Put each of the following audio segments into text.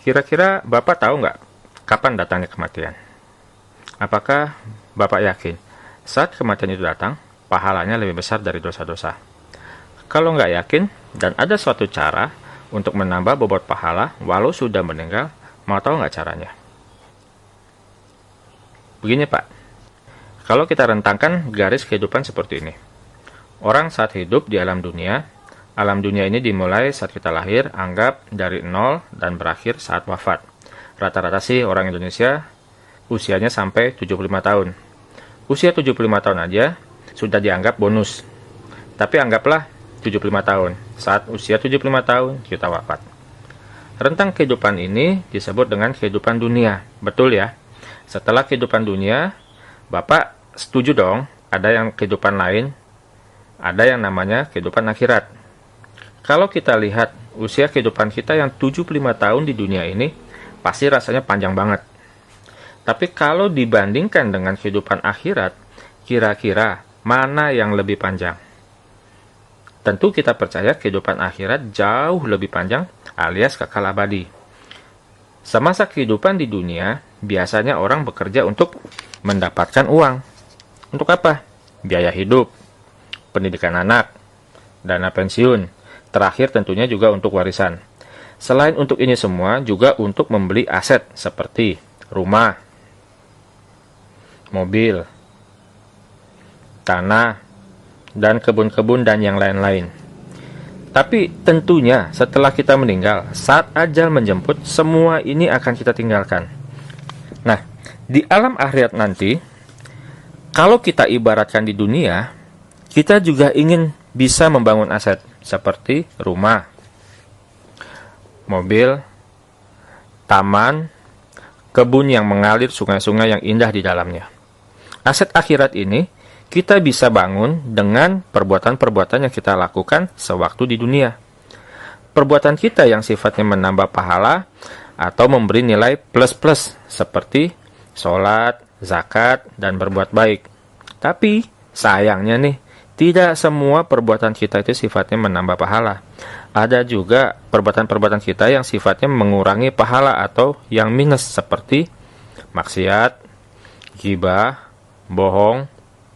Kira-kira Bapak tahu nggak kapan datangnya kematian? Apakah Bapak yakin saat kematian itu datang, pahalanya lebih besar dari dosa-dosa? Kalau nggak yakin dan ada suatu cara untuk menambah bobot pahala walau sudah meninggal, mau tahu nggak caranya? Begini Pak, kalau kita rentangkan garis kehidupan seperti ini. Orang saat hidup di alam dunia ini dimulai saat kita lahir, anggap dari 0 dan berakhir saat wafat. Rata-rata sih orang Indonesia usianya sampai 75 tahun. Usia 75 tahun aja sudah dianggap bonus. Tapi anggaplah 75 tahun. Saat usia 75 tahun kita wafat. Rentang kehidupan ini disebut dengan kehidupan dunia. Betul ya? Setelah kehidupan dunia, Bapak setuju dong ada yang kehidupan lain, ada yang namanya kehidupan akhirat. Kalau kita lihat usia kehidupan kita yang 75 tahun di dunia ini, pasti rasanya panjang banget. Tapi kalau dibandingkan dengan kehidupan akhirat, kira-kira mana yang lebih panjang? Tentu kita percaya kehidupan akhirat jauh lebih panjang alias kekal abadi. Semasa kehidupan di dunia, biasanya orang bekerja untuk mendapatkan uang. Untuk apa? Biaya hidup, pendidikan anak, dana pensiun, terakhir tentunya juga untuk warisan. Selain untuk ini semua, juga untuk membeli aset seperti rumah, mobil, tanah, dan kebun-kebun dan yang lain-lain. Tapi tentunya setelah kita meninggal, saat ajal menjemput, semua ini akan kita tinggalkan. Nah, di alam akhirat nanti, kalau kita ibaratkan di dunia, kita juga ingin bisa membangun aset seperti rumah, mobil, taman, kebun yang mengalir sungai-sungai yang indah di dalamnya. Aset akhirat ini kita bisa bangun dengan perbuatan-perbuatan yang kita lakukan sewaktu di dunia. Perbuatan kita yang sifatnya menambah pahala atau memberi nilai plus-plus seperti sholat, zakat, dan berbuat baik. Tapi sayangnya nih, tidak semua perbuatan kita itu sifatnya menambah pahala. Ada juga perbuatan-perbuatan kita yang sifatnya mengurangi pahala atau yang minus seperti maksiat, ghibah, bohong,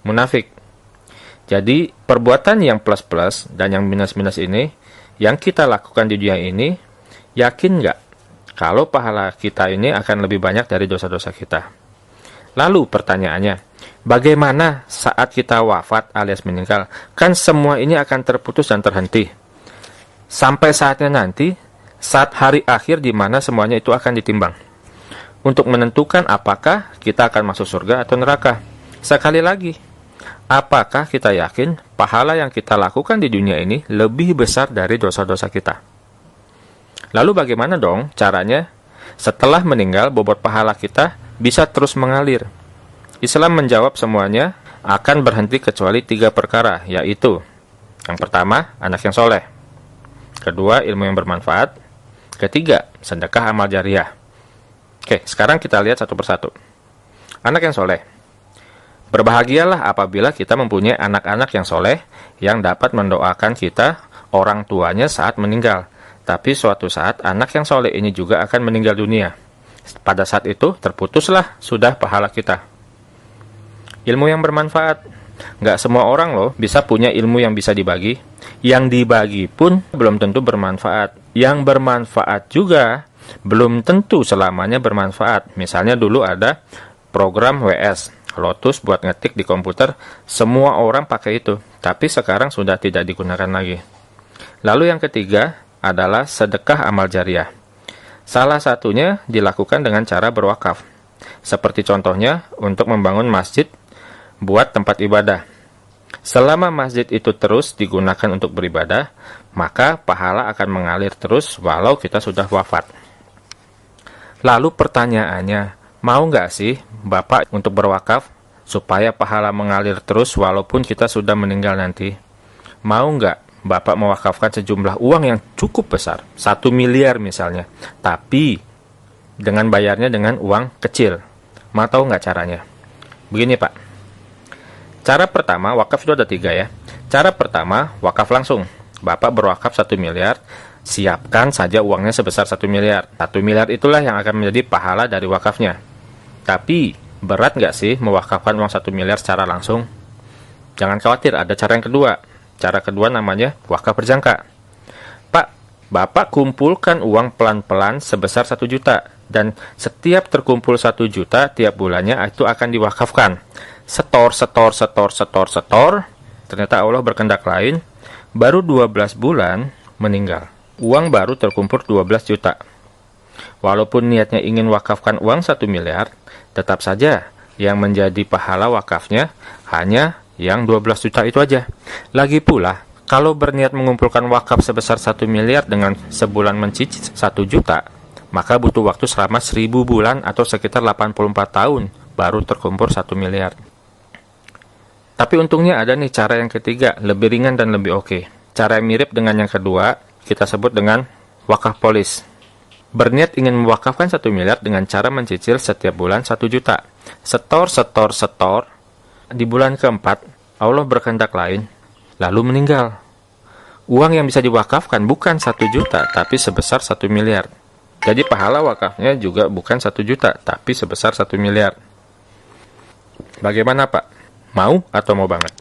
munafik. Jadi perbuatan yang plus-plus dan yang minus-minus ini yang kita lakukan di dunia ini, yakin nggak kalau pahala kita ini akan lebih banyak dari dosa-dosa kita? Lalu pertanyaannya, bagaimana saat kita wafat alias meninggal? Kan semua ini akan terputus dan terhenti. Sampai saatnya nanti, saat hari akhir di mana semuanya itu akan ditimbang. Untuk menentukan apakah kita akan masuk surga atau neraka. Sekali lagi, apakah kita yakin pahala yang kita lakukan di dunia ini lebih besar dari dosa-dosa kita? Lalu bagaimana dong caranya? Setelah meninggal, bobot pahala kita bisa terus mengalir. Islam menjawab semuanya akan berhenti kecuali 3 perkara, yaitu yang pertama, anak yang soleh. Kedua, ilmu yang bermanfaat. Ketiga, sedekah amal jariah. Oke, sekarang kita lihat satu persatu. Anak yang soleh. Berbahagialah apabila kita mempunyai anak-anak yang soleh yang dapat mendoakan kita, orang tuanya saat meninggal. Tapi suatu saat anak yang soleh ini juga akan meninggal dunia. Pada saat itu terputuslah sudah pahala kita. Ilmu yang bermanfaat. Nggak semua orang loh bisa punya ilmu yang bisa dibagi. Yang dibagi pun belum tentu bermanfaat. Yang bermanfaat juga belum tentu selamanya bermanfaat. Misalnya dulu ada program WS, Lotus buat ngetik di komputer, semua orang pakai itu. Tapi sekarang sudah tidak digunakan lagi. Lalu yang ketiga adalah sedekah amal jariah. Salah satunya dilakukan dengan cara berwakaf. Seperti contohnya untuk membangun masjid buat tempat ibadah. Selama masjid itu terus digunakan untuk beribadah, maka pahala akan mengalir terus walau kita sudah wafat. Lalu pertanyaannya, mau nggak sih Bapak untuk berwakaf supaya pahala mengalir terus walaupun kita sudah meninggal nanti? Mau nggak Bapak mewakafkan sejumlah uang yang cukup besar, 1 miliar misalnya, tapi dengan bayarnya dengan uang kecil? Mau tahu nggak caranya? Begini Pak, cara pertama, wakaf itu ada 3 ya. Cara pertama, wakaf langsung. Bapak berwakaf 1 miliar, Siapkan saja uangnya sebesar 1 miliar. 1 miliar itulah yang akan menjadi pahala dari wakafnya. Tapi, berat nggak sih mewakafkan uang 1 miliar secara langsung? Jangan khawatir, ada cara yang kedua. Cara kedua namanya wakaf berjangka. Pak, Bapak kumpulkan uang pelan-pelan sebesar 1 juta. Dan setiap terkumpul 1 juta, tiap bulannya itu akan diwakafkan. Setor. Ternyata Allah berkehendak lain. Baru 12 bulan meninggal. Uang baru terkumpul 12 juta. Walaupun niatnya ingin wakafkan uang 1 miliar, tetap saja yang menjadi pahala wakafnya hanya yang 12 juta itu aja. Lagi pula, kalau berniat mengumpulkan wakaf sebesar 1 miliar dengan sebulan mencicil 1 juta, maka butuh waktu selama 1000 bulan atau sekitar 84 tahun baru terkumpul 1 miliar. Tapi untungnya ada nih cara yang ketiga, lebih ringan dan lebih oke. Cara yang mirip dengan yang kedua, kita sebut dengan wakaf polis. Berniat ingin mewakafkan 1 miliar dengan cara mencicil setiap bulan 1 juta. Setor. Di bulan keempat, Allah berkehendak lain, lalu meninggal. Uang yang bisa diwakafkan bukan 1 juta, tapi sebesar 1 miliar. Jadi pahala wakafnya juga bukan 1 juta, tapi sebesar 1 miliar. Bagaimana Pak? Mau atau mau banget?